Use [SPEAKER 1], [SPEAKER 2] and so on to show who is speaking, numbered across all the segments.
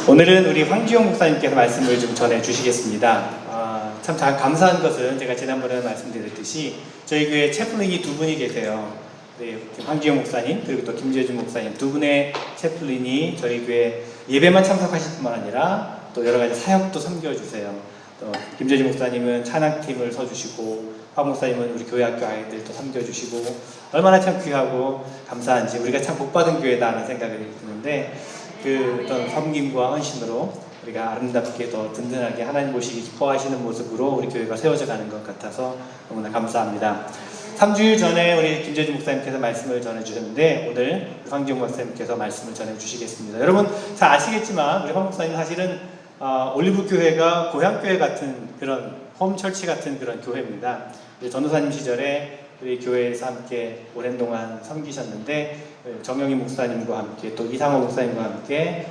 [SPEAKER 1] 오늘은 우리 황지용 목사님께서 말씀을 좀 전해주시겠습니다. 참 감사한 것은 제가 지난번에 말씀드렸듯이 저희 교회 채플린이 두 분이 계세요. 네, 황지용 목사님 그리고 또 김재준 목사님 두 분의 채플린이 저희 교회 예배만 참석하실 뿐만 아니라 또 여러 가지 사역도 섬겨주세요. 또 김재준 목사님은 찬양팀을 서주시고 황 목사님은 우리 교회 학교 아이들도 섬겨주시고 얼마나 참 귀하고 감사한지 우리가 참 복받은 교회다라는 생각이 드는데 그 어떤 섬김과 헌신으로 우리가 아름답게 더 든든하게 하나님 모시기 기뻐하시는 모습으로 우리 교회가 세워져 가는 것 같아서 너무나 감사합니다. 3주일 전에 우리 김재준 목사님께서 말씀을 전해주셨는데 오늘 황지용 목사님께서 말씀을 전해주시겠습니다. 여러분 잘 아시겠지만 우리 황 목사님 사실은 올리브 교회가 고향교회 같은 그런 홈철치 같은 그런 교회입니다. 전도사님 시절에 우리 교회에서 함께 오랜 동안 섬기셨는데 정영희 목사님과 함께 또 이상호 목사님과 함께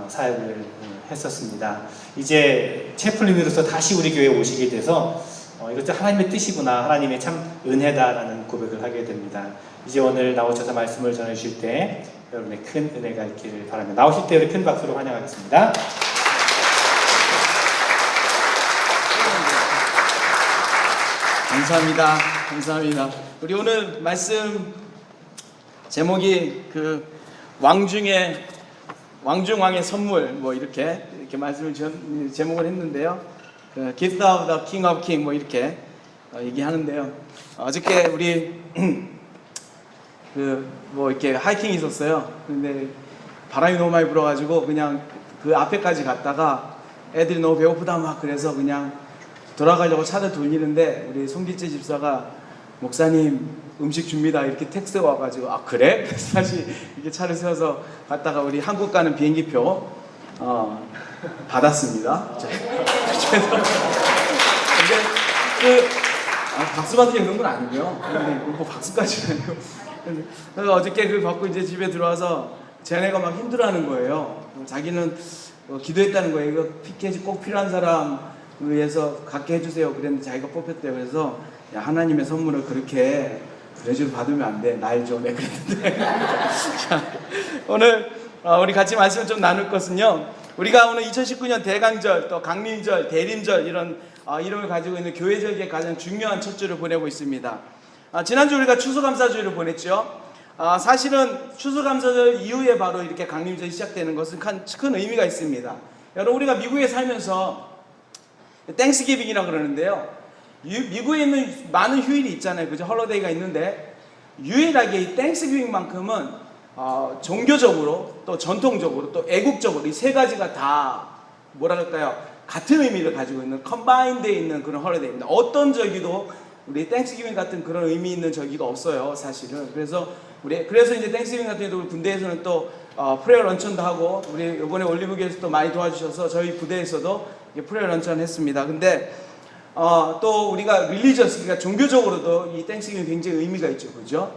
[SPEAKER 1] 사역을 했었습니다. 이제 채플린으로서 다시 우리 교회에 오시게 돼서 이것도 하나님의 뜻이구나, 하나님의 참 은혜다라는 고백을 하게 됩니다. 이제 오늘 나오셔서 말씀을 전해주실 때 여러분의 큰 은혜가 있기를 바랍니다. 나오실 때 우리 큰 박수로 환영하겠습니다.
[SPEAKER 2] 감사합니다. 감사합니다. 우리 오늘 말씀 제목이 그 왕중왕의 선물 뭐 이렇게 말씀을 제목을 했는데요. 그 Gift of the King of King 뭐 이렇게 얘기하는데요. 어저께 우리 그 뭐 이렇게 하이킹이 있었어요. 근데 바람이 너무 많이 불어가지고 그냥 그 앞에까지 갔다가 애들이 너무 배고프다 막 그래서 그냥 돌아가려고 차를 돌리는데 우리 송기재 집사가 목사님 음식 줍니다 이렇게 텍스트가 와가지고 아 그래? 사실 이렇게 차를 세워서 갔다가 우리 한국 가는 비행기표 받았습니다. 근데 박수 받으려고 그런 건 아니고요. 뭐 박수까지는 아니고. 그래서 어저께 그걸 받고 이제 집에 들어와서 쟤네가 막 힘들어하는 거예요. 자기는 기도했다는 거예요. 이거 피켓이 꼭 필요한 사람 위해서 갖게 해주세요. 그랬는데 자기가 뽑혔대요. 그래서 야, 하나님의 선물을 그렇게 그래주로 받으면 안 돼. 날 줘. 네, 그랬는데 자, 오늘 우리 같이 말씀을 좀 나눌 것은요. 우리가 오늘 2019년 대강절, 또 강림절, 대림절 이런 이름을 가지고 있는 교회절기에 가장 중요한 첫 주를 보내고 있습니다. 지난주 우리가 추수감사주일을 보냈죠. 사실은 추수감사절 이후에 바로 이렇게 강림절이 시작되는 것은 큰 의미가 있습니다. 여러분 우리가 미국에 살면서 땡스기빙이라고 그러는데요. 미국에 있는 많은 휴일이 있잖아요. 그죠? 헐러데이가 있는데 유일하게 이 땡스기빙만큼은 종교적으로 또 전통적으로 또 애국적으로 이 세 가지가 다 뭐라 그럴까요? 같은 의미를 가지고 있는 컴바인되어 있는 그런 헐러데이입니다. 어떤 절기도 우리 땡스기빙 같은 그런 의미 있는 절기가 없어요. 사실은. 그래서 이제 땡스기빙 같은 경우도 군대에서는 또 프레어 런천도 하고 우리 이번에 올리브교에서 또 많이 도와주셔서 저희 부대에서도 프레어 런천 했습니다. 근데 또 우리가 릴리저스, 그러니까 종교적으로도 이 땡스기빙 굉장히 의미가 있죠. 그죠?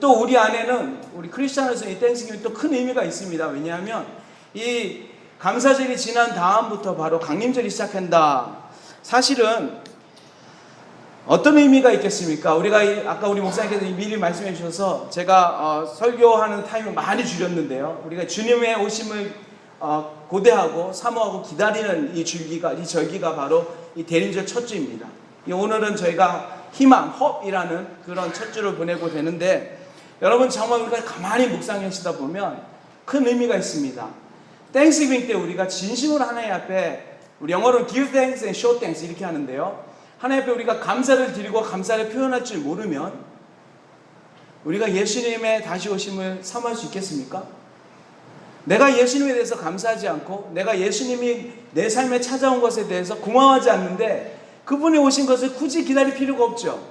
[SPEAKER 2] 또 우리 안에는 우리 크리스찬으로서 이 땡스기빙 또 큰 의미가 있습니다. 왜냐하면 이 감사절이 지난 다음부터 바로 강림절이 시작한다. 사실은 어떤 의미가 있겠습니까? 우리가 아까 우리 목사님께서 미리 말씀해 주셔서 제가 설교하는 타임을 많이 줄였는데요. 우리가 주님의 오심을 고대하고 사모하고 기다리는 이 절기가 바로 이 대림절 첫 주입니다. 오늘은 저희가 희망, 홉이라는 그런 첫 주를 보내고 되는데 여러분 정말 우리가 가만히 묵상하시다 보면 큰 의미가 있습니다. 땡스기빙 때 우리가 진심으로 하나님 앞에 우리 영어로는 give thanks and show thanks 이렇게 하는데요. 하나님 앞에 우리가 감사를 드리고 감사를 표현할 줄 모르면 우리가 예수님의 다시 오심을 사모할 수 있겠습니까? 내가 예수님에 대해서 감사하지 않고 내가 예수님이 내 삶에 찾아온 것에 대해서 고마워하지 않는데 그분이 오신 것을 굳이 기다릴 필요가 없죠.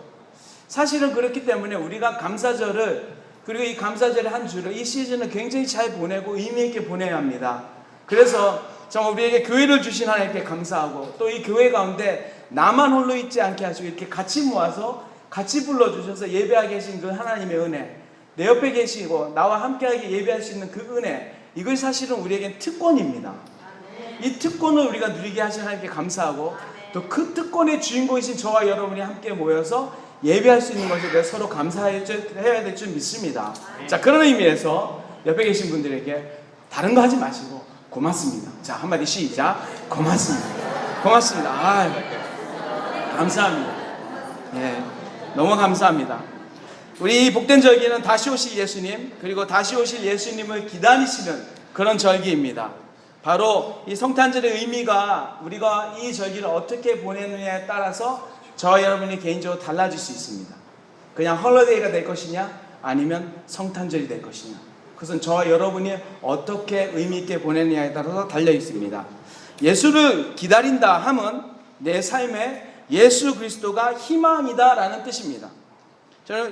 [SPEAKER 2] 사실은 그렇기 때문에 우리가 감사절을 그리고 이 감사절의 한 주를 이 시즌을 굉장히 잘 보내고 의미 있게 보내야 합니다. 그래서 정말 우리에게 교회를 주신 하나님께 감사하고 또 이 교회 가운데 나만 홀로 있지 않게 하시고 이렇게 같이 모아서 같이 불러주셔서 예배하게 하신 그 하나님의 은혜, 내 옆에 계시고 나와 함께하게 예배할 수 있는 그 은혜, 이걸 사실은 우리에겐 특권입니다. 이 특권을 우리가 누리게 하신 하나님께 감사하고 또 그 특권의 주인공이신 저와 여러분이 함께 모여서 예배할 수 있는 것에 대해 서로 감사해야 될 줄 믿습니다. 자, 그런 의미에서 옆에 계신 분들에게 다른 거 하지 마시고 고맙습니다. 자, 한마디 시작. 고맙습니다. 고맙습니다. 감사합니다. 예, 너무 감사합니다. 우리 복된 절기는 다시 오실 예수님, 그리고 다시 오실 예수님을 기다리시는 그런 절기입니다. 바로 이 성탄절의 의미가 우리가 이 절기를 어떻게 보내느냐에 따라서 저와 여러분이 개인적으로 달라질 수 있습니다. 그냥 헐러데이가 될 것이냐, 아니면 성탄절이 될 것이냐, 그것은 저와 여러분이 어떻게 의미 있게 보내느냐에 따라서 달려 있습니다. 예수를 기다린다 함은 내 삶에 예수 그리스도가 희망이다라는 뜻입니다.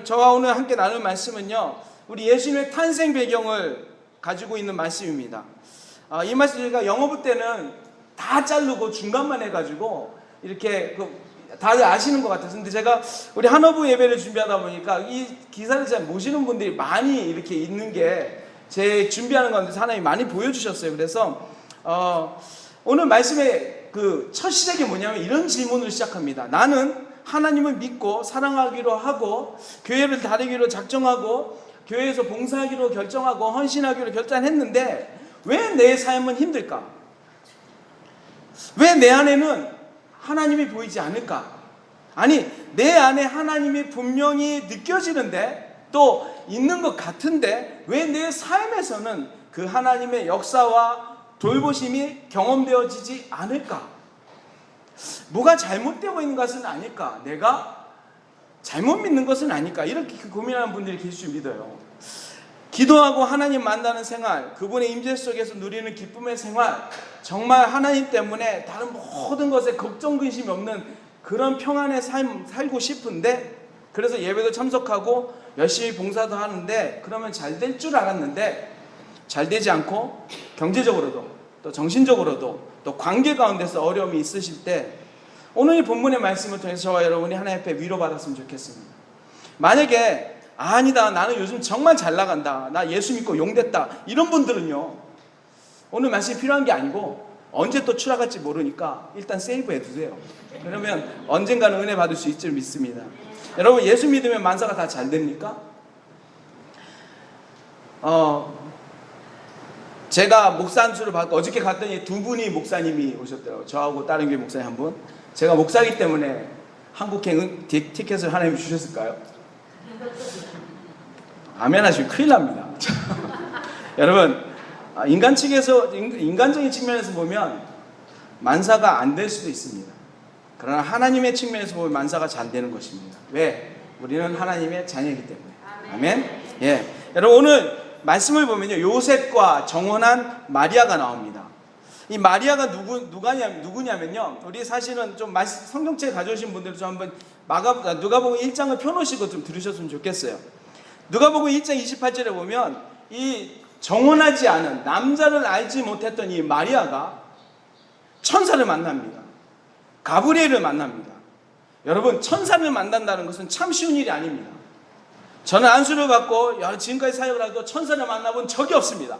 [SPEAKER 2] 저와 오늘 함께 나눌 말씀은요, 우리 예수님의 탄생 배경을 가지고 있는 말씀입니다. 이 말씀 저희가 영어부 때는 다 자르고 중간만 해가지고 이렇게 다들 아시는 것 같아서, 근데 제가 우리 한어부 예배를 준비하다 보니까 이 기사를 잘 모시는 분들이 많이 이렇게 있는 게 제 준비하는 가운데 하나님이 많이 보여주셨어요. 그래서 오늘 말씀의 첫 시작이 뭐냐면 이런 질문으로 시작합니다. 나는 하나님을 믿고 사랑하기로 하고 교회를 다니기로 작정하고 교회에서 봉사하기로 결정하고 헌신하기로 결단했는데 왜 내 삶은 힘들까? 왜 내 안에는 하나님이 보이지 않을까? 아니, 내 안에 하나님이 분명히 느껴지는데 또 있는 것 같은데 왜 내 삶에서는 그 하나님의 역사와 돌보심이 경험되어지지 않을까? 뭐가 잘못되고 있는 것은 아닐까? 내가 잘못 믿는 것은 아닐까? 이렇게 고민하는 분들이 계실 줄 믿어요. 기도하고 하나님 만나는 생활, 그분의 임재 속에서 누리는 기쁨의 생활, 정말 하나님 때문에 다른 모든 것에 걱정 근심이 없는 그런 평안의 삶 살고 싶은데, 그래서 예배도 참석하고 열심히 봉사도 하는데 그러면 잘 될 줄 알았는데 잘 되지 않고 경제적으로도 또 정신적으로도 또 관계 가운데서 어려움이 있으실 때 오늘 이 본문의 말씀을 통해서 저와 여러분이 하나님 앞에 위로받았으면 좋겠습니다. 만약에 아니다, 나는 요즘 정말 잘 나간다, 나 예수 믿고 용됐다, 이런 분들은요, 오늘 말씀이 필요한 게 아니고 언제 또 추락할지 모르니까 일단 세이브 해두세요. 그러면 언젠가는 은혜 받을 수 있을 줄 믿습니다. 여러분, 예수 믿으면 만사가 다 잘 됩니까? 제가 목사 안수를 받고 어저께 갔더니 두 분이 목사님이 오셨더라고요. 저하고 다른 교회 목사님 한 분. 제가 목사이기 때문에 한국행 티켓을 하나님이 주셨을까요? 아멘 하시면 큰일 납니다. 여러분, 인간적인 측면에서 보면 만사가 안 될 수도 있습니다. 그러나 하나님의 측면에서 보면 만사가 잘 되는 것입니다. 왜? 우리는 하나님의 자녀이기 때문에. 아멘? 예. 여러분, 오늘 말씀을 보면요, 요셉과 정혼한 마리아가 나옵니다. 이 마리아가 누구냐면요, 우리 사실은 좀 성경책 가져오신 분들 좀 한번 누가복음 1장을 펴놓으시고 좀 들으셨으면 좋겠어요. 누가복음 1장 28절에 보면 이 정혼하지 않은, 남자를 알지 못했던 이 마리아가 천사를 만납니다. 가브리엘을 만납니다. 여러분, 천사를 만난다는 것은 참 쉬운 일이 아닙니다. 저는 안수를 받고 지금까지 사역을 하도 천사를 만나본 적이 없습니다.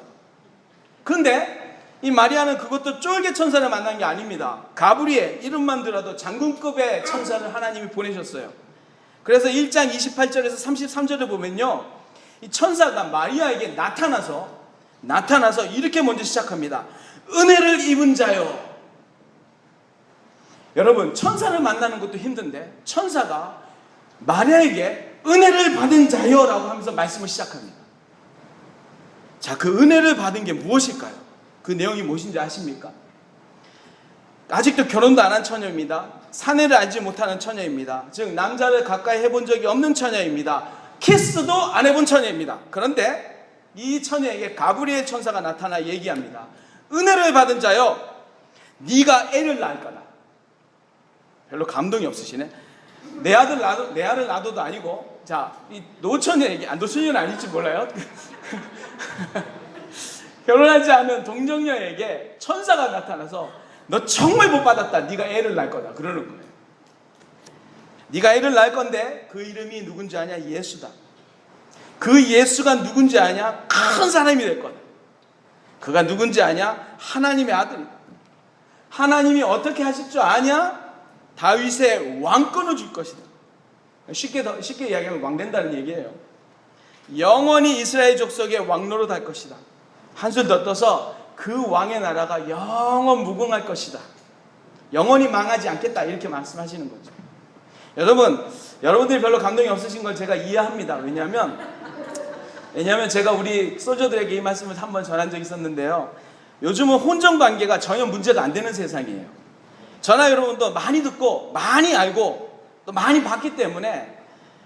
[SPEAKER 2] 그런데 이 마리아는 그것도 쫄개 천사를 만난 게 아닙니다. 가브리엘, 이름만 들어도 장군급의 천사를 하나님이 보내셨어요. 그래서 1장 28절에서 33절을 보면요, 이 천사가 마리아에게 나타나서 이렇게 먼저 시작합니다. 은혜를 입은 자요. 여러분, 천사를 만나는 것도 힘든데 천사가 마리아에게 은혜를 받은 자요 라고 하면서 말씀을 시작합니다. 자, 그 은혜를 받은 게 무엇일까요? 그 내용이 무엇인지 아십니까? 아직도 결혼도 안 한 처녀입니다. 사내를 알지 못하는 처녀입니다. 즉 남자를 가까이 해본 적이 없는 처녀입니다. 키스도 안 해본 처녀입니다. 그런데 이 처녀에게 가브리엘 천사가 나타나 얘기합니다. 은혜를 받은 자요, 네가 애를 낳을 거다. 별로 감동이 없으시네. 내 알을 낳아도 아니고, 자, 이 노처녀에게, 노처녀는 아닐지 몰라요. 결혼하지 않은 동정녀에게 천사가 나타나서 너 정말 못 받았다, 네가 애를 낳을 거다, 그러는 거예요. 네가 애를 낳을 건데 그 이름이 누군지 아냐? 예수다. 그 예수가 누군지 아냐? 큰 사람이 될 거다. 그가 누군지 아냐? 하나님의 아들이다. 하나님이 어떻게 하실 줄 아냐? 다윗의 왕권을 줄 것이다. 쉽게 이야기하면 왕 된다는 얘기예요. 영원히 이스라엘 족속의 왕노릇 할 것이다. 한술 더 떠서 그 왕의 나라가 영원 무궁할 것이다. 영원히 망하지 않겠다. 이렇게 말씀하시는 거죠. 여러분들이 별로 감동이 없으신 걸 제가 이해합니다. 왜냐하면 제가 우리 솔저들에게 이 말씀을 한번 전한 적이 있었는데요. 요즘은 혼전 관계가 전혀 문제가 안 되는 세상이에요. 저나 여러분도 많이 듣고 많이 알고 또 많이 봤기 때문에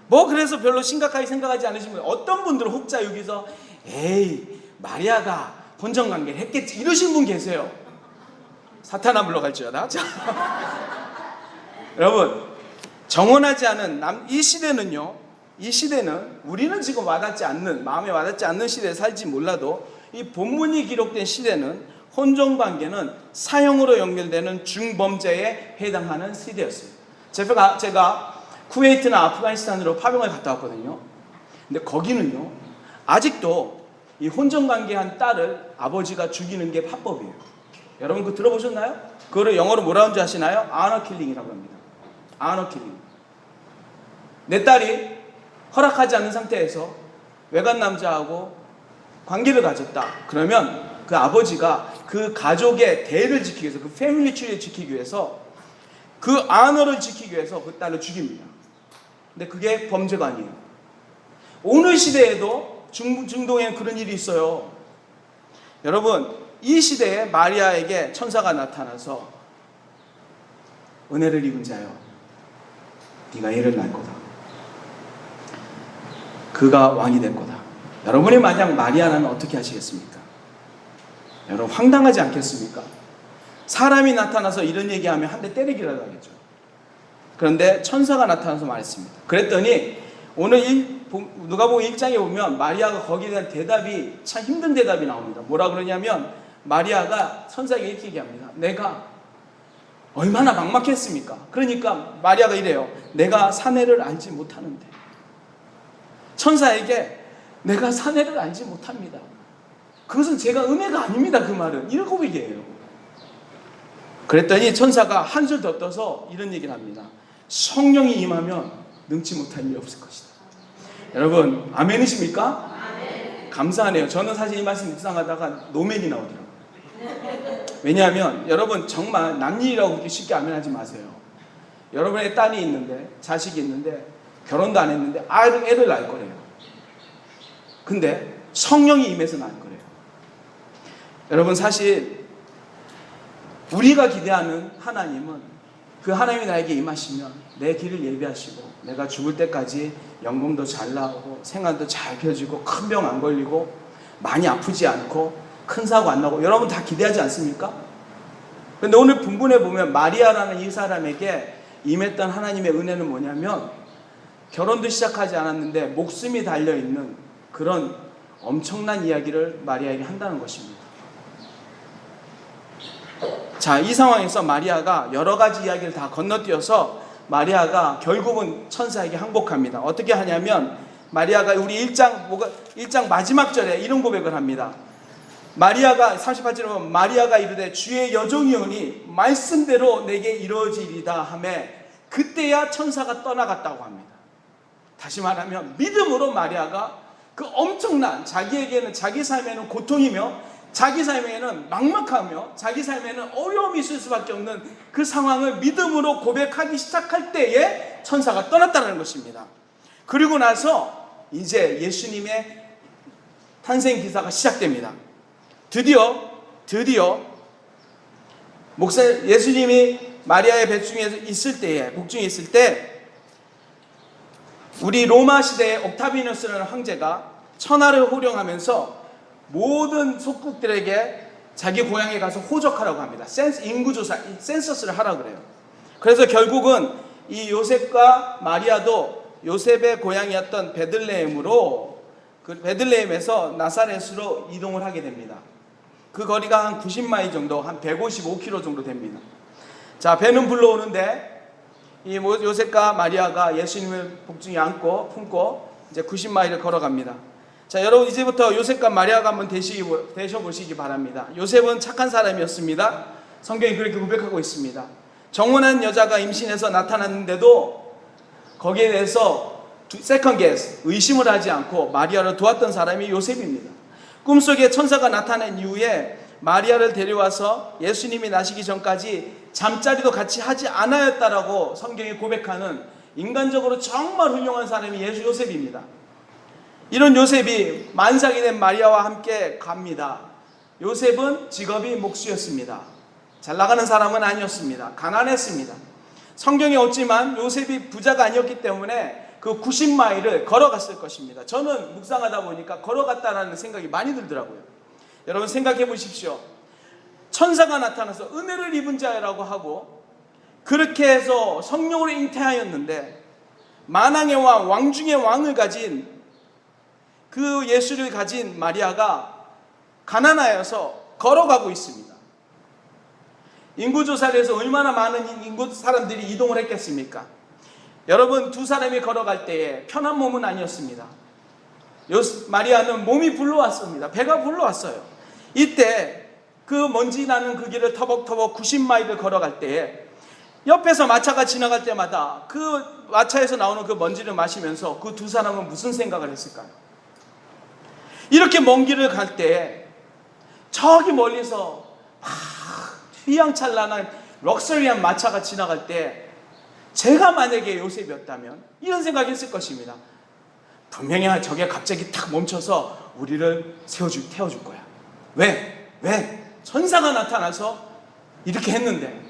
[SPEAKER 2] 그래서 별로 심각하게 생각하지 않으시면, 어떤 분들은 혹자 여기서 에이 마리아가 혼전 관계를 했겠지 이러신 분 계세요. 사탄아 물러갈지어다. 여러분, 정혼하지 않은 이 시대는요, 이 시대는 우리는 지금 마음에 와닿지 않는 시대에 살지 몰라도 이 본문이 기록된 시대는 혼전 관계는 사형으로 연결되는 중범죄에 해당하는 시대였어요. 제가 쿠웨이트나 아프가니스탄으로 파병을 갔다 왔거든요. 근데 거기는요, 아직도 이 혼전 관계한 딸을 아버지가 죽이는 게 합법이에요. 여러분 그거 들어보셨나요? 그거를 영어로 뭐라는 줄 아시나요? 아너 킬링이라고 합니다. 아너 킬링. 내 딸이 허락하지 않는 상태에서 외간 남자하고 관계를 가졌다. 그러면 그 아버지가 그 가족의 대를 지키기 위해서, 그 패밀리 트리를 지키기 위해서, 그 아너를 지키기 위해서 그 딸을 죽입니다. 근데 그게 범죄가 아니에요. 오늘 시대에도 중동에 그런 일이 있어요. 여러분, 이 시대에 마리아에게 천사가 나타나서 은혜를 입은 자여, 네가 애를 낳을 거다. 그가 왕이 될 거다. 여러분이 만약 마리아라면 어떻게 하시겠습니까? 여러분 황당하지 않겠습니까? 사람이 나타나서 이런 얘기하면 한 대 때리기라도 하겠죠. 그런데 천사가 나타나서 말했습니다. 그랬더니 오늘 누가복음 1장에 보면 마리아가 거기에 대한 대답이 참 힘든 대답이 나옵니다. 뭐라 그러냐면 마리아가 천사에게 이렇게 얘기합니다. 내가 얼마나 막막했습니까? 그러니까 마리아가 이래요. 내가 사내를 알지 못하는데. 천사에게 내가 사내를 알지 못합니다. 그것은 제가 은혜가 아닙니다. 그 말은. 이런 고백이에요. 그랬더니 천사가 한술 더 떠서 이런 얘기를 합니다. 성령이 임하면 능치 못할 일이 없을 것이다. 여러분 아멘이십니까? 아멘. 감사하네요. 저는 사실 이 말씀 묵상하다가 노멘이 나오더라고요. 왜냐하면 여러분 정말 남일이라고 그렇게 쉽게 아멘하지 마세요. 여러분의 딸이 있는데, 자식이 있는데, 결혼도 안 했는데 애를 낳을 거래요. 근데 성령이 임해서 낳을 거래요. 여러분 사실 우리가 기대하는 하나님은 그 하나님이 나에게 임하시면 내 길을 예비하시고 내가 죽을 때까지 연봉도 잘 나오고 생활도 잘 펴지고 큰 병 안 걸리고 많이 아프지 않고 큰 사고 안 나고, 여러분 다 기대하지 않습니까? 그런데 오늘 본문에 보면 마리아라는 이 사람에게 임했던 하나님의 은혜는 뭐냐면 결혼도 시작하지 않았는데 목숨이 달려있는 그런 엄청난 이야기를 마리아에게 한다는 것입니다. 자, 이 상황에서 마리아가 여러 가지 이야기를 다 건너뛰어서 마리아가 결국은 천사에게 항복합니다. 어떻게 하냐면 마리아가 우리 1장 마지막 절에 이런 고백을 합니다. 마리아가 38절에 보면 마리아가 이르되 주의 여종이오니 말씀대로 내게 이루어지리다 하매 그때야 천사가 떠나갔다고 합니다. 다시 말하면 믿음으로 마리아가 그 엄청난, 자기에게는 자기 삶에는 고통이며 자기 삶에는 막막하며 자기 삶에는 어려움이 있을 수밖에 없는 그 상황을 믿음으로 고백하기 시작할 때에 천사가 떠났다는 것입니다. 그리고 나서 이제 예수님의 탄생 기사가 시작됩니다. 드디어 예수님이 마리아의 복중에 있을 때 우리 로마 시대의 옥타비누스라는 황제가 천하를 호령하면서 모든 속국들에게 자기 고향에 가서 호적하라고 합니다. 인구조사, 센서스를 하라고 그래요. 그래서 결국은 이 요셉과 마리아도 요셉의 고향이었던 베들레헴에서 나사렛으로 이동을 하게 됩니다. 그 거리가 한 90마일 정도, 한 155km 정도 됩니다. 자, 배는 불러오는데 이 요셉과 마리아가 예수님을 복중에 안고 품고 이제 90마일을 걸어갑니다. 자, 여러분 이제부터 요셉과 마리아가 한번 되셔보시기 바랍니다. 요셉은 착한 사람이었습니다. 성경이 그렇게 고백하고 있습니다. 정혼한 여자가 임신해서 나타났는데도 거기에 대해서 세컨 게스, 의심을 하지 않고 마리아를 도왔던 사람이 요셉입니다. 꿈속에 천사가 나타난 이후에 마리아를 데려와서 예수님이 나시기 전까지 잠자리도 같이 하지 않았다라고 성경이 고백하는 인간적으로 정말 훌륭한 사람이 요셉입니다. 이런 요셉이 만삭이 된 마리아와 함께 갑니다. 요셉은 직업이 목수였습니다. 잘 나가는 사람은 아니었습니다. 가난했습니다. 성경에 없지만 요셉이 부자가 아니었기 때문에 그 90마일을 걸어갔을 것입니다. 저는 묵상하다 보니까 걸어갔다라는 생각이 많이 들더라고요. 여러분 생각해 보십시오. 천사가 나타나서 은혜를 입은 자라고 하고 그렇게 해서 성령으로 잉태하였는데 만왕의 왕, 왕 중의 왕을 가진 그 예수를 가진 마리아가 가난하여서 걸어가고 있습니다. 인구조사를 해서 얼마나 많은 인구 사람들이 이동을 했겠습니까? 여러분 두 사람이 걸어갈 때에 편한 몸은 아니었습니다. 마리아는 몸이 불러왔습니다. 배가 불러왔어요. 이때 그 먼지 나는 그 길을 터벅터벅 90마일을 걸어갈 때에 옆에서 마차가 지나갈 때마다 그 마차에서 나오는 그 먼지를 마시면서 그 두 사람은 무슨 생각을 했을까요? 이렇게 먼 길을 갈 때 저기 멀리서 막 휘황찬란한 럭셔리한 마차가 지나갈 때 제가 만약에 요셉이었다면 이런 생각을 했을 것입니다. 분명히 저게 갑자기 탁 멈춰서 우리를 태워줄 거야. 왜? 천사가 나타나서 이렇게 했는데,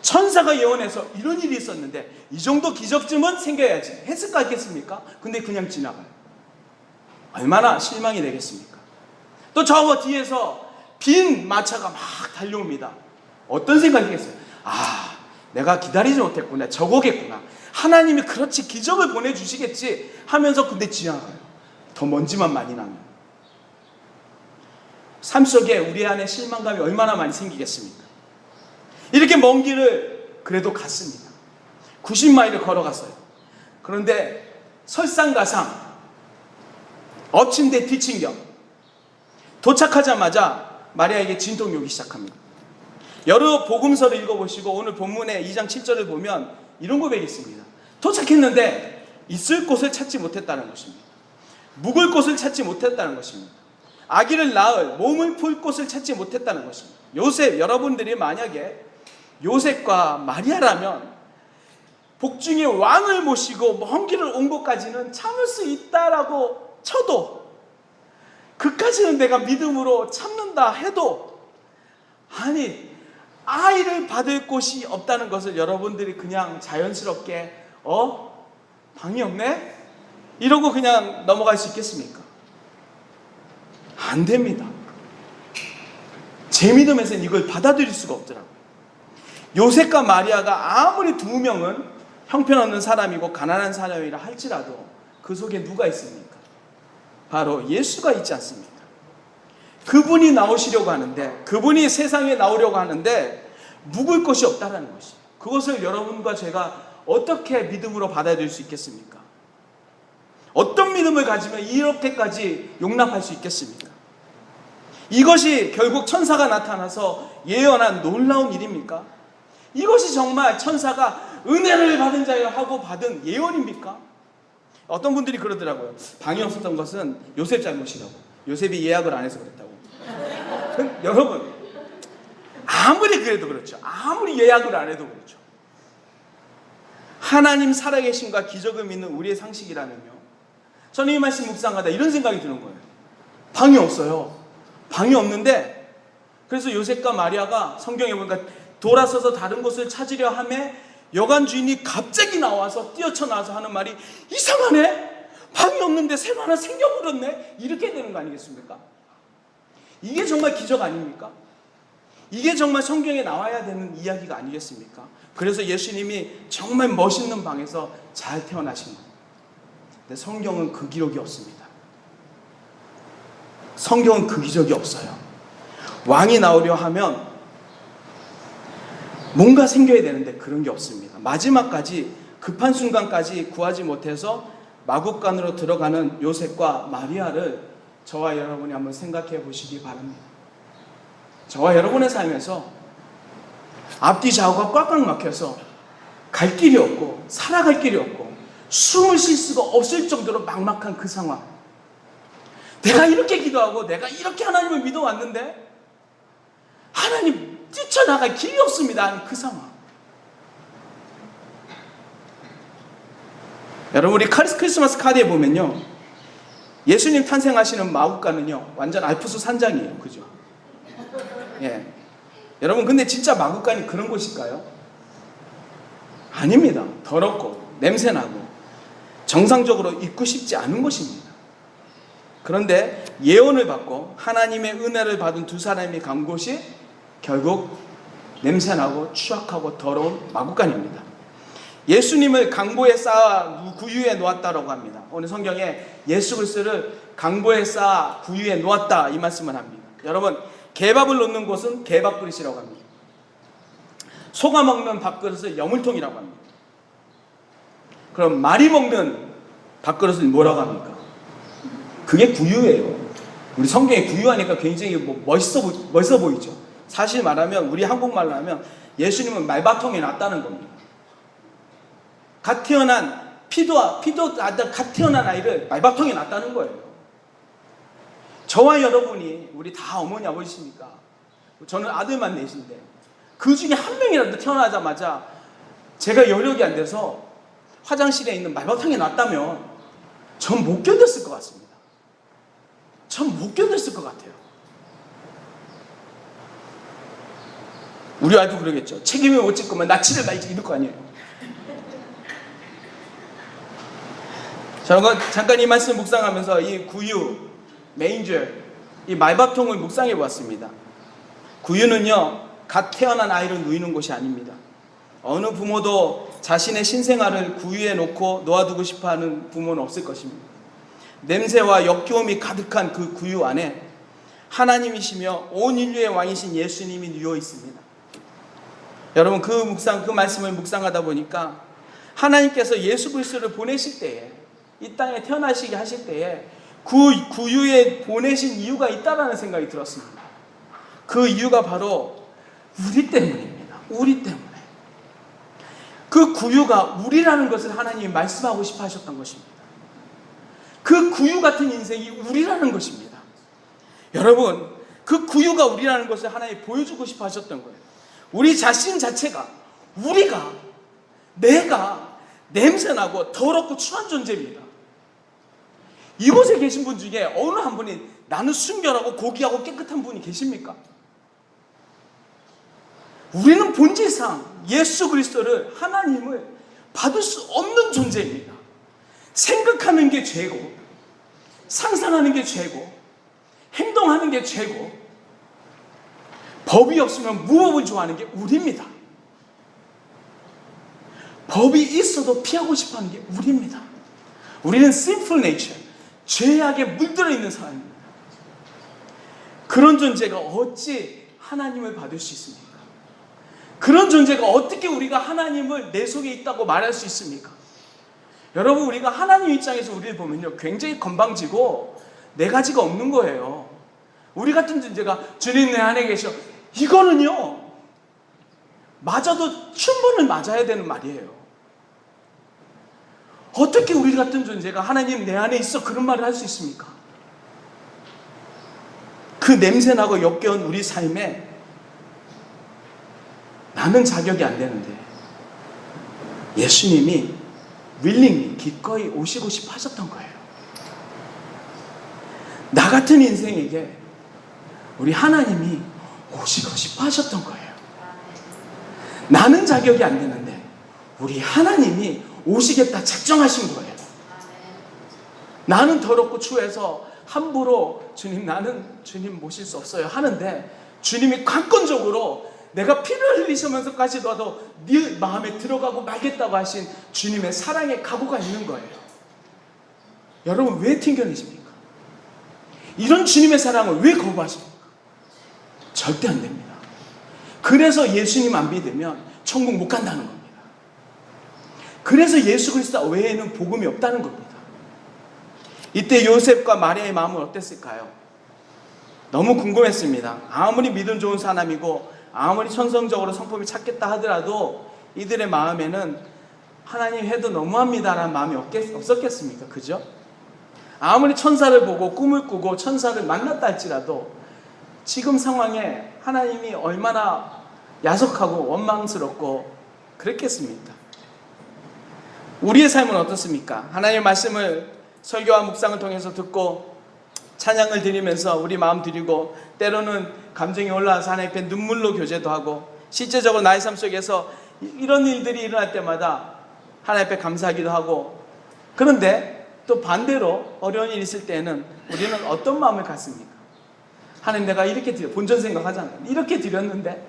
[SPEAKER 2] 천사가 예언해서 이런 일이 있었는데 이 정도 기적쯤은 생겨야지 했을까 했겠습니까? 근데 그냥 지나가요. 얼마나 실망이 되겠습니까? 또 저 뒤에서 빈 마차가 막 달려옵니다. 어떤 생각이겠어요? 아, 내가 기다리지 못했구나. 저거겠구나. 하나님이 그렇지 기적을 보내주시겠지 하면서 근데 지나가요. 더 먼지만 많이 나면. 삶 속에 우리 안에 실망감이 얼마나 많이 생기겠습니까? 이렇게 먼 길을 그래도 갔습니다. 90마일을 걸어갔어요. 그런데 설상가상 엎친 데 뒤친 격 도착하자마자 마리아에게 진통이 오기 시작합니다. 여러 복음서를 읽어보시고 오늘 본문의 2장 7절을 보면 이런 고백이 있습니다. 도착했는데 있을 곳을 찾지 못했다는 것입니다. 묵을 곳을 찾지 못했다는 것입니다. 아기를 낳을 몸을 풀 곳을 찾지 못했다는 것입니다. 요셉, 여러분들이 만약에 요셉과 마리아라면 복중의 왕을 모시고 먼 길을 온 것까지는 참을 수 있다라고 쳐도, 그까지는 내가 믿음으로 참는다 해도, 아니 아이를 받을 곳이 없다는 것을 여러분들이 그냥 자연스럽게 방이 없네? 이러고 그냥 넘어갈 수 있겠습니까? 안 됩니다. 제 믿음에서는 이걸 받아들일 수가 없더라고요. 요셉과 마리아가 아무리 두 명은 형편없는 사람이고 가난한 사람이라 할지라도 그 속에 누가 있습니까? 바로 예수가 있지 않습니까? 그분이 나오시려고 하는데, 그분이 세상에 나오려고 하는데 묵을 곳이 없다라는 것이에요. 그것을 여러분과 제가 어떻게 믿음으로 받아들일 수 있겠습니까? 어떤 믿음을 가지면 이렇게까지 용납할 수 있겠습니까? 이것이 결국 천사가 나타나서 예언한 놀라운 일입니까? 이것이 정말 천사가 은혜를 받은 자여 하고 받은 예언입니까? 어떤 분들이 그러더라고요. 방이 없었던 것은 요셉 잘못이라고. 요셉이 예약을 안 해서 그랬다고. 여러분, 아무리 그래도 그렇죠. 아무리 예약을 안 해도 그렇죠. 하나님 살아계심과 기적을 믿는 우리의 상식이라면요, 저는 이 말씀 묵상하다 이런 생각이 드는 거예요. 방이 없어요. 방이 없는데, 그래서 요셉과 마리아가 성경에 보니까 돌아서서 다른 곳을 찾으려 하매 여관 주인이 갑자기 나와서 뛰어쳐나와서 하는 말이, 이상하네? 방이 없는데 새로 하나 생겨버렸네? 이렇게 되는 거 아니겠습니까? 이게 정말 기적 아닙니까? 이게 정말 성경에 나와야 되는 이야기가 아니겠습니까? 그래서 예수님이 정말 멋있는 방에서 잘 태어나신 거예요. 근데 성경은 그 기록이 없습니다. 성경은 그 기적이 없어요. 왕이 나오려 하면 뭔가 생겨야 되는데 그런 게 없습니다. 마지막까지, 급한 순간까지 구하지 못해서 마국간으로 들어가는 요셉과 마리아를 저와 여러분이 한번 생각해 보시기 바랍니다. 저와 여러분의 삶에서 앞뒤 좌우가 꽉꽉 막혀서 갈 길이 없고 살아갈 길이 없고 숨을 쉴 수가 없을 정도로 막막한 그 상황, 내가 이렇게 기도하고 내가 이렇게 하나님을 믿어왔는데 하나님 뛰쳐나갈 길이 없습니다 하는 그 상황. 여러분, 우리 크리스마스 카드에 보면요, 예수님 탄생하시는 마국간은요 완전 알프스 산장이에요. 그죠? 예. 여러분, 근데 진짜 마국간이 그런 곳일까요? 아닙니다. 더럽고 냄새나고 정상적으로 있고 싶지 않은 곳입니다. 그런데 예언을 받고 하나님의 은혜를 받은 두 사람이 간 곳이 결국 냄새나고 추악하고 더러운 마국간입니다. 예수님을 강보에 쌓아 구유에 놓았다라고 합니다. 오늘 성경에 예수 그리스도를 강보에 쌓아 구유에 놓았다 이 말씀을 합니다. 여러분, 개밥을 놓는 곳은 개밥그릇이라고 합니다. 소가 먹는 밥그릇을 여물통이라고 합니다. 그럼 말이 먹는 밥그릇은 뭐라고 합니까? 그게 구유예요. 우리 성경에 구유하니까 굉장히 멋있어 보이죠. 사실 말하면, 우리 한국말로 하면 예수님은 말바통에 놨다는 겁니다. 갓 태어난 갓 태어난 아이를 말바통에 놨다는 거예요. 저와 여러분이 우리 다 어머니 아버지십니까? 저는 아들만 넷인데 그 중에 한 명이라도 태어나자마자 제가 여력이 안 돼서 화장실에 있는 말바탕에 놨다면 전 못 견뎠을 것 같습니다. 전 못 견뎠을 것 같아요. 우리 와이프 그러겠죠. 책임을 못 질 거면 나치를 말지 이럴 거 아니에요. 저는 잠깐 이 말씀 묵상하면서 이 구유, 메인저, 이 말밥통을 묵상해 보았습니다. 구유는요, 갓 태어난 아이를 누이는 곳이 아닙니다. 어느 부모도 자신의 신생아를 구유에 놓고 놓아두고 싶어하는 부모는 없을 것입니다. 냄새와 역겨움이 가득한 그 구유 안에 하나님이시며 온 인류의 왕이신 예수님이 누워 있습니다. 여러분, 그 말씀을 묵상하다 보니까 하나님께서 예수 그리스도를 보내실 때에, 이 땅에 태어나시게 하실 때에 그 구유에 보내신 이유가 있다라는 생각이 들었습니다. 그 이유가 바로 우리 때문입니다. 우리 때문에. 그 구유가 우리라는 것을 하나님이 말씀하고 싶어 하셨던 것입니다. 그 구유 같은 인생이 우리라는 것입니다. 여러분, 그 구유가 우리라는 것을 하나님이 보여주고 싶어 하셨던 거예요. 우리 자신 자체가, 내가 냄새나고 더럽고 추한 존재입니다. 이곳에 계신 분 중에 어느 한 분이 나는 순결하고 고귀하고 깨끗한 분이 계십니까? 우리는 본질상 예수 그리스도를, 하나님을 받을 수 없는 존재입니다. 생각하는 게 죄고, 상상하는 게 죄고, 행동하는 게 죄고, 법이 없으면 무법을 좋아하는 게 우리입니다. 법이 있어도 피하고 싶어하는 게 우리입니다. 우리는 sinful nature, 죄악에 물들어 있는 사람입니다. 그런 존재가 어찌 하나님을 받을 수 있습니까? 그런 존재가 어떻게 우리가 하나님을 내 속에 있다고 말할 수 있습니까? 여러분, 우리가 하나님 입장에서 우리를 보면요, 굉장히 건방지고 네 가지가 없는 거예요. 우리 같은 존재가 주님 내 안에 계셔, 이거는요, 맞아도 춘번을 맞아야 되는 말이에요. 어떻게 우리 같은 존재가 하나님 내 안에 있어 그런 말을 할 수 있습니까? 그 냄새나고 역겨운 우리 삶에 나는 자격이 안 되는데 예수님이 willingly, 기꺼이 오시고 싶어 하셨던 거예요. 나 같은 인생에게 우리 하나님이 오시고 싶어 하셨던 거예요. 나는 자격이 안 되는데 우리 하나님이 오시겠다 작정하신 거예요. 나는 더럽고 추해서 함부로 나는 주님 모실 수 없어요 하는데 주님이 관건적으로 내가 피를 흘리시면서까지도 네 마음에 들어가고 말겠다고 하신 주님의 사랑의 각오가 있는 거예요. 여러분, 왜 튕겨내십니까? 이런 주님의 사랑을 왜 거부하십니까? 절대 안 됩니다. 그래서 예수님 안 믿으면 천국 못 간다는 겁니다. 그래서 예수 그리스도 외에는 복음이 없다는 겁니다. 이때 요셉과 마리아의 마음은 어땠을까요? 너무 궁금했습니다. 아무리 믿음 좋은 사람이고 아무리 천성적으로 성품이 착했다 하더라도 이들의 마음에는 하나님 해도 너무합니다라는 마음이 없었겠습니까? 그죠? 아무리 천사를 보고 꿈을 꾸고 천사를 만났다 할지라도 지금 상황에 하나님이 얼마나 야속하고 원망스럽고 그랬겠습니까? 우리의 삶은 어떻습니까? 하나님의 말씀을 설교와 묵상을 통해서 듣고 찬양을 드리면서 우리 마음 드리고 때로는 감정이 올라와서 하나님 앞에 눈물로 교제도 하고 실제적으로 나의 삶 속에서 이런 일들이 일어날 때마다 하나님 앞에 감사하기도 하고, 그런데 또 반대로 어려운 일이 있을 때는 우리는 어떤 마음을 갖습니까? 하나님, 내가 이렇게 본전 생각하잖아요. 이렇게 드렸는데,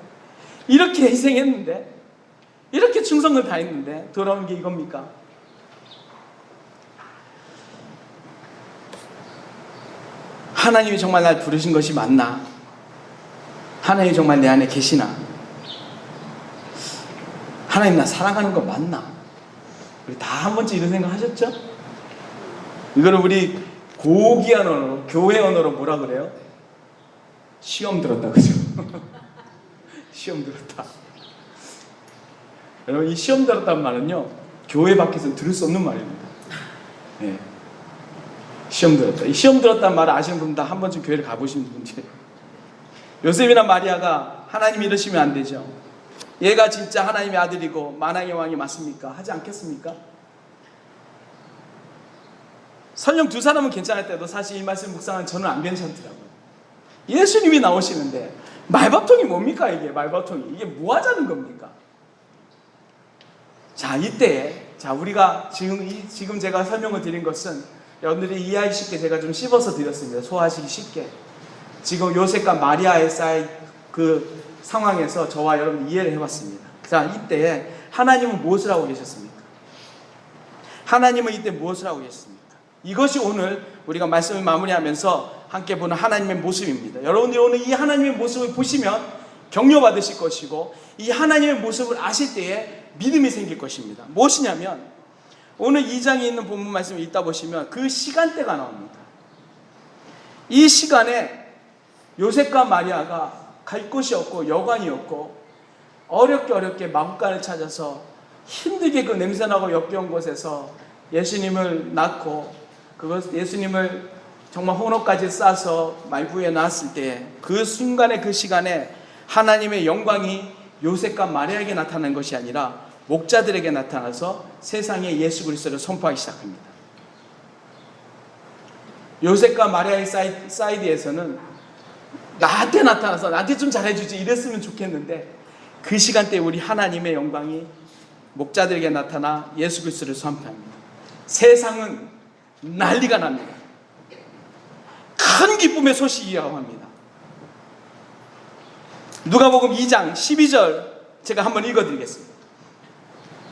[SPEAKER 2] 이렇게 희생했는데, 이렇게 충성을 다했는데 돌아온 게 이겁니까? 하나님이 정말 날 부르신 것이 맞나? 하나님이 정말 내 안에 계시나? 하나님 나 사랑하는 거 맞나? 우리 다 한 번쯤 이런 생각 하셨죠? 이거를 우리 고귀한 언어로, 교회 언어로 뭐라 그래요? 시험 들었다, 그죠? 시험 들었다. 여러분, 이 시험 들었다는 말은요, 교회 밖에서는 들을 수 없는 말입니다. 네. 시험 들었다. 이 시험 들었다는 말을 아시는 분들 한 번쯤 교회를 가보신 분들. 요셉이나 마리아가 하나님 이러시면 안 되죠. 얘가 진짜 하나님의 아들이고 만왕의 왕이 맞습니까? 하지 않겠습니까? 설령 두 사람은 괜찮을 때도 사실 이 말씀 묵상은 저는 안 괜찮더라고요. 예수님이 나오시는데 말밥통이 뭡니까? 이게 말밥통이 이게 뭐 하자는 겁니까? 자, 이때에 우리가 지금 제가 설명을 드린 것은 여러분들이 이해하기 쉽게 제가 좀 씹어서 드렸습니다. 소화하시기 쉽게. 지금 요셉과 마리아의 쌓인 그 상황에서 저와 여러분 이해를 해봤습니다. 자, 이때에 하나님은 무엇을 하고 계셨습니까? 하나님은 이때 무엇을 하고 계셨습니까? 이것이 오늘 우리가 말씀을 마무리하면서 함께 보는 하나님의 모습입니다. 여러분들이 오늘 이 하나님의 모습을 보시면 격려받으실 것이고, 이 하나님의 모습을 아실 때에 믿음이 생길 것입니다. 무엇이냐면 오늘 2장에 있는 본문 말씀을 읽다 보시면 그 시간대가 나옵니다. 이 시간에 요셉과 마리아가 갈 곳이 없고 여관이 없고 어렵게 마구간을 찾아서 힘들게 그 냄새나고 역겨운 곳에서 예수님을 낳고 예수님을 정말 혼옥까지 싸서 말부에 낳았을 때 그 순간에 그 시간에 하나님의 영광이 요셉과 마리아에게 나타난 것이 아니라 목자들에게 나타나서 세상에 예수 그리스도를 선포하기 시작합니다. 요셉과 마리아의 사이드에서는 나한테 나타나서 나한테 좀 잘해주지 이랬으면 좋겠는데, 그 시간대에 우리 하나님의 영광이 목자들에게 나타나 예수 그리스도를 선포합니다. 세상은 난리가 납니다. 큰 기쁨의 소식이 야합니다. 누가복음 2장 12절 제가 한번 읽어드리겠습니다.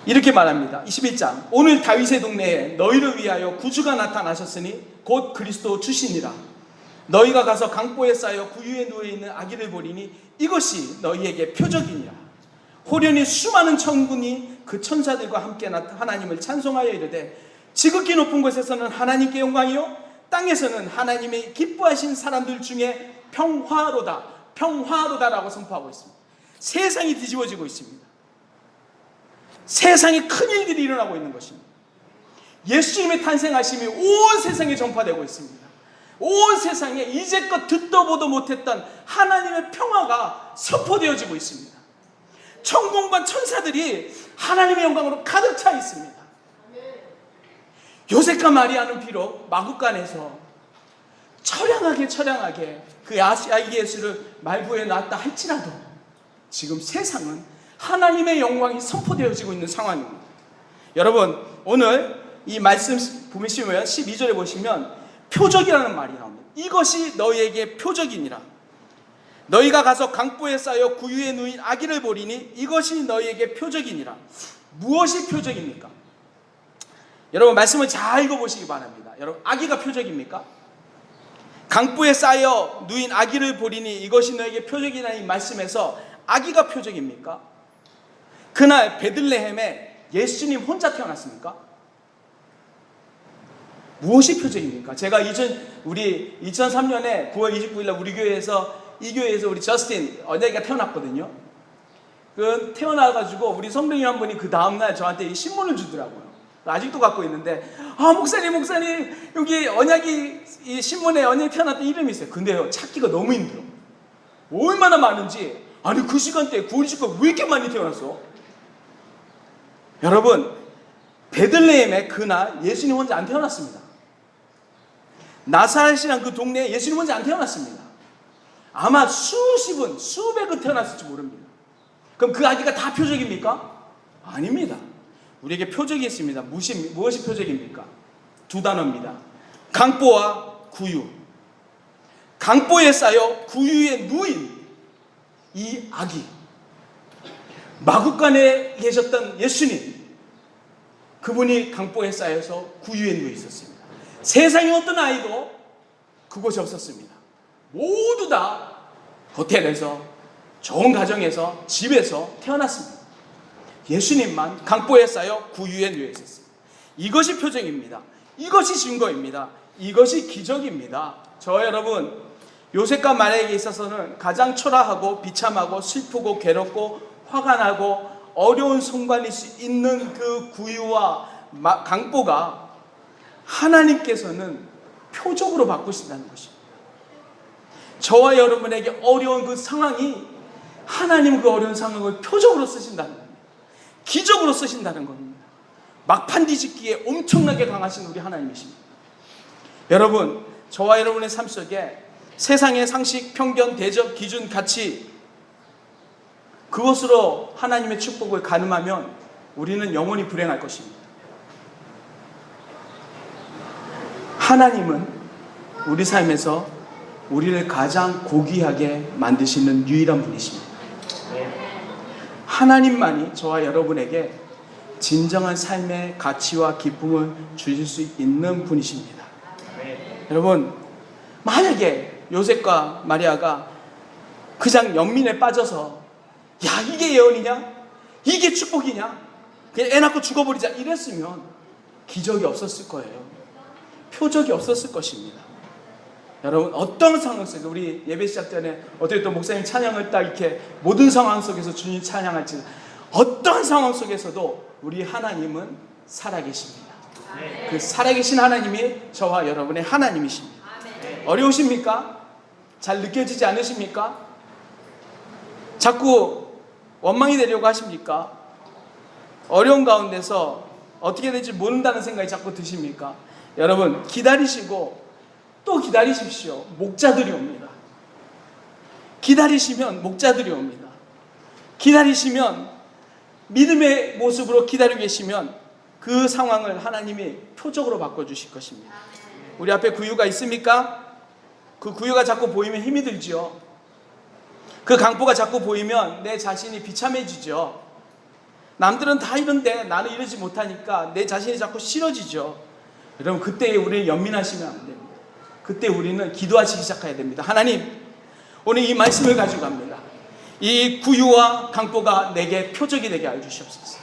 [SPEAKER 2] 이렇게 말합니다. 21장, 오늘 다윗의 동네에 너희를 위하여 구주가 나타나셨으니 곧 그리스도 주시니라. 너희가 가서 강보에 쌓여 구유에 누워있는 아기를 보리니 이것이 너희에게 표적이니라. 호련히 수많은 천군이 그 천사들과 함께 하나님을 찬송하여 이르되 지극히 높은 곳에서는 하나님께 영광이요 땅에서는 하나님의 기뻐하신 사람들 중에 평화로다라고 선포하고 있습니다. 세상이 뒤집어지고 있습니다. 세상에 큰 일들이 일어나고 있는 것입니다. 예수님의 탄생하심이 온 세상에 전파되고 있습니다. 온 세상에 이제껏 듣도 보도 못했던 하나님의 평화가 선포되어지고 있습니다. 천군과 천사들이 하나님의 영광으로 가득 차 있습니다. 요셉과 마리아는 비록 마구간에서 처량하게 그 아기 예수를 말부에 낳았다 할지라도 지금 세상은 하나님의 영광이 선포되어지고 있는 상황입니다. 여러분, 오늘 이 말씀 보시면 12절에 보시면 표적이라는 말이 나옵니다. 이것이 너희에게 표적이니라. 너희가 가서 강보에 쌓여 구유에 누인 아기를 보리니 이것이 너희에게 표적이니라. 무엇이 표적입니까? 여러분, 말씀을 잘 읽어보시기 바랍니다. 여러분, 아기가 표적입니까? 강보에 쌓여 누인 아기를 보리니 이것이 너에게 표적이라는 이 말씀에서 아기가 표적입니까? 그날 베들레헴에 예수님 혼자 태어났습니까? 무엇이 표적입니까? 제가 2003년에 9월 29일 날 이 교회에서 우리 저스틴 언니가 태어났거든요. 그 태어나가지고 우리 성도님 한 분이 그 다음날 저한테 이 신문을 주더라고요. 아직도 갖고 있는데, 목사님 여기 언약이 이 신문에 언약이 태어났던 이름이 있어요. 근데요, 찾기가 너무 힘들어. 얼마나 많은지. 아니 그 시간대에 구원의 식구가 왜 이렇게 많이 태어났어? 여러분, 베들레헴에 그날 예수님 혼자 안 태어났습니다. 나사렛이란 그 동네에 예수님 혼자 안 태어났습니다. 아마 수십은 수백은 태어났을지 모릅니다. 그럼 그 아기가 다 표적입니까? 아닙니다. 우리에게 표적이 있습니다. 무엇이 표적입니까? 두 단어입니다. 강보와 구유. 강보에 쌓여 구유에 누인 이 아기, 마구간에 계셨던 예수님, 그분이 강보에 쌓여서 구유에 누워 있었습니다. 세상의 어떤 아이도 그곳에 없었습니다. 모두 다 호텔에서, 좋은 가정에서, 집에서 태어났습니다. 예수님만 강보에 쌓여 구유에 누워 있었습니다. 이것이 표적입니다. 이것이 증거입니다. 이것이 기적입니다. 저와 여러분, 요셉과 마리아에게 있어서는 가장 초라하고 비참하고 슬프고 괴롭고 화가 나고 어려운 순간일 수 있는 그 구유와 강보가 하나님께서는 표적으로 바꾸신다는 것입니다. 저와 여러분에게 어려운 그 상황이 하나님 그 어려운 상황을 표적으로 쓰신다는 겁니다. 기적으로 쓰신다는 겁니다. 막판 뒤집기에 엄청나게 강하신 우리 하나님이십니다. 여러분, 저와 여러분의 삶 속에 세상의 상식, 편견, 대적, 기준, 가치, 그것으로 하나님의 축복을 가늠하면 우리는 영원히 불행할 것입니다. 하나님은 우리 삶에서 우리를 가장 고귀하게 만드시는 유일한 분이십니다. 하나님만이 저와 여러분에게 진정한 삶의 가치와 기쁨을 주실 수 있는 분이십니다. 여러분, 만약에 요셉과 마리아가 그냥 연민에 빠져서 야 이게 예언이냐? 이게 축복이냐? 그냥 애 낳고 죽어버리자 이랬으면 기적이 없었을 거예요. 표적이 없었을 것입니다. 여러분, 어떤 상황 속에서 우리 예배 시작 전에 어떻게 또 목사님 찬양을 딱 이렇게 모든 상황 속에서 주님 찬양할지, 어떤 상황 속에서도 우리 하나님은 살아계십니다. 그 살아계신 하나님이 저와 여러분의 하나님이십니다. 어려우십니까? 잘 느껴지지 않으십니까? 자꾸 원망이 되려고 하십니까? 어려운 가운데서 어떻게 될지 모른다는 생각이 자꾸 드십니까? 여러분, 기다리시고 또 기다리십시오. 목자들이 옵니다. 기다리시면 목자들이 옵니다. 기다리시면, 믿음의 모습으로 기다리고 계시면 그 상황을 하나님이 표적으로 바꿔주실 것입니다. 우리 앞에 구유가 있습니까? 그 구유가 자꾸 보이면 힘이 들죠. 그 강보가 자꾸 보이면 내 자신이 비참해지죠. 남들은 다 이런데 나는 이러지 못하니까 내 자신이 자꾸 싫어지죠. 여러분, 그때 우리는 연민하시면 안 됩니다. 그때 우리는 기도하시기 시작해야 됩니다. 하나님, 오늘 이 말씀을 가지고 갑니다. 이 구유와 강보가 내게 표적이 되게 하여 주시옵소서.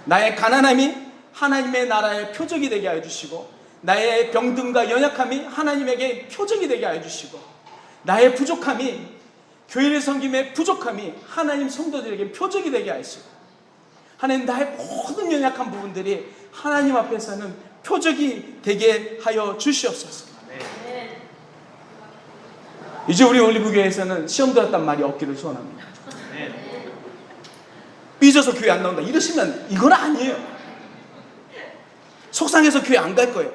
[SPEAKER 2] 나의 가난함이 하나님의 나라의 표적이 되게 하여 주시고, 나의 병듦과 연약함이 하나님에게 표적이 되게 하여 주시고, 나의 부족함이, 교회를 섬김의 부족함이 하나님 성도들에게 표적이 되게 하시고, 하나님, 나의 모든 연약한 부분들이 하나님 앞에서는 표적이 되게 하여 주시옵소서. 이제 우리 올리브교회에서는 시험 들었단 말이 없기를 소원합니다. 삐져서 교회 안 나온다 이러시면 이건 아니에요. 속상해서 교회 안 갈 거예요.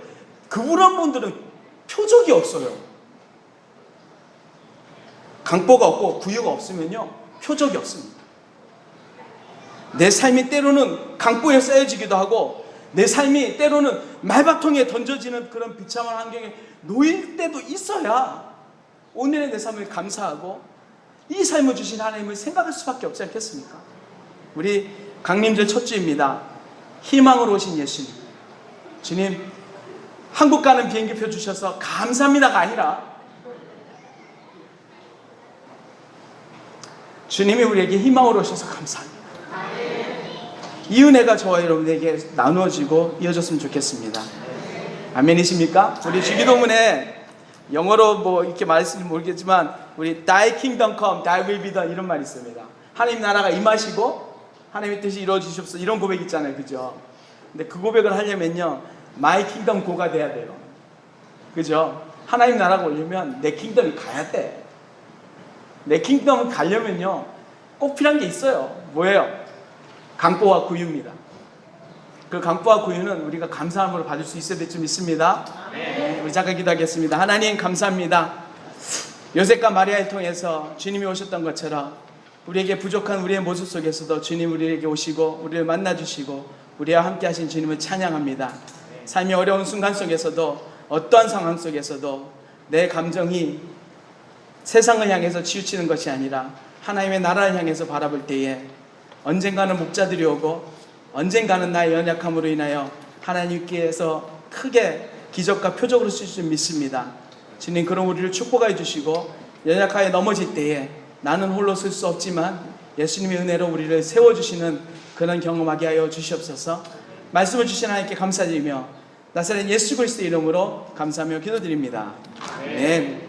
[SPEAKER 2] 그런 분들은 표적이 없어요. 강보가 없고 구유가 없으면요, 표적이 없습니다. 내 삶이 때로는 강보에 쌓여지기도 하고, 내 삶이 때로는 말바통에 던져지는 그런 비참한 환경에 놓일 때도 있어야 오늘의 내 삶을 감사하고 이 삶을 주신 하나님을 생각할 수밖에 없지 않겠습니까? 우리 강림절 첫 주입니다. 희망으로 오신 예수님. 주님, 한국 가는 비행기표 주셔서 감사합니다가 아니라 주님이 우리에게 희망으로 오셔서 감사합니다. 이 은혜가 저와 여러분에게 나누어지고 이어졌으면 좋겠습니다. 아멘이십니까? 우리 주기도문에 영어로 뭐 이렇게 말했을지 모르겠지만 우리 Thy kingdom come, Thy will be done 이런 말이 있습니다. 하나님 나라가 임하시고 하나님의 뜻이 이루어지시옵소서 이런 고백 있잖아요, 그죠? 근데 그 고백을 하려면요, My kingdom go가 돼야 돼요, 그죠? 하나님 나라가 오려면 내 킹덤이 가야 돼. 내 킹덤 가려면요 꼭 필요한 게 있어요. 뭐예요? 강보와 구유입니다. 그 강보와 구유는 우리가 감사함으로 받을 수 있어야 될 줄 믿습니다. 네, 우리 잠깐 기도하겠습니다. 하나님 감사합니다. 요셉과 마리아를 통해서 주님이 오셨던 것처럼 우리에게 부족한 우리의 모습 속에서도 주님 우리에게 오시고 우리를 만나주시고 우리와 함께 하신 주님을 찬양합니다. 삶이 어려운 순간 속에서도 어떠한 상황 속에서도 내 감정이 세상을 향해서 치우치는 것이 아니라 하나님의 나라를 향해서 바라볼 때에 언젠가는 목자들이 오고 언젠가는 나의 연약함으로 인하여 하나님께서 크게 기적과 표적으로 쓰실 줄 믿습니다. 주님 그럼 우리를 축복해 주시고 연약하게 넘어질 때에 나는 홀로 설 수 없지만 예수님의 은혜로 우리를 세워주시는 그런 경험하게 하여 주시옵소서. 말씀을 주신 하나님께 감사드리며 나사렛 예수 그리스도의 이름으로 감사하며 기도드립니다. 아멘.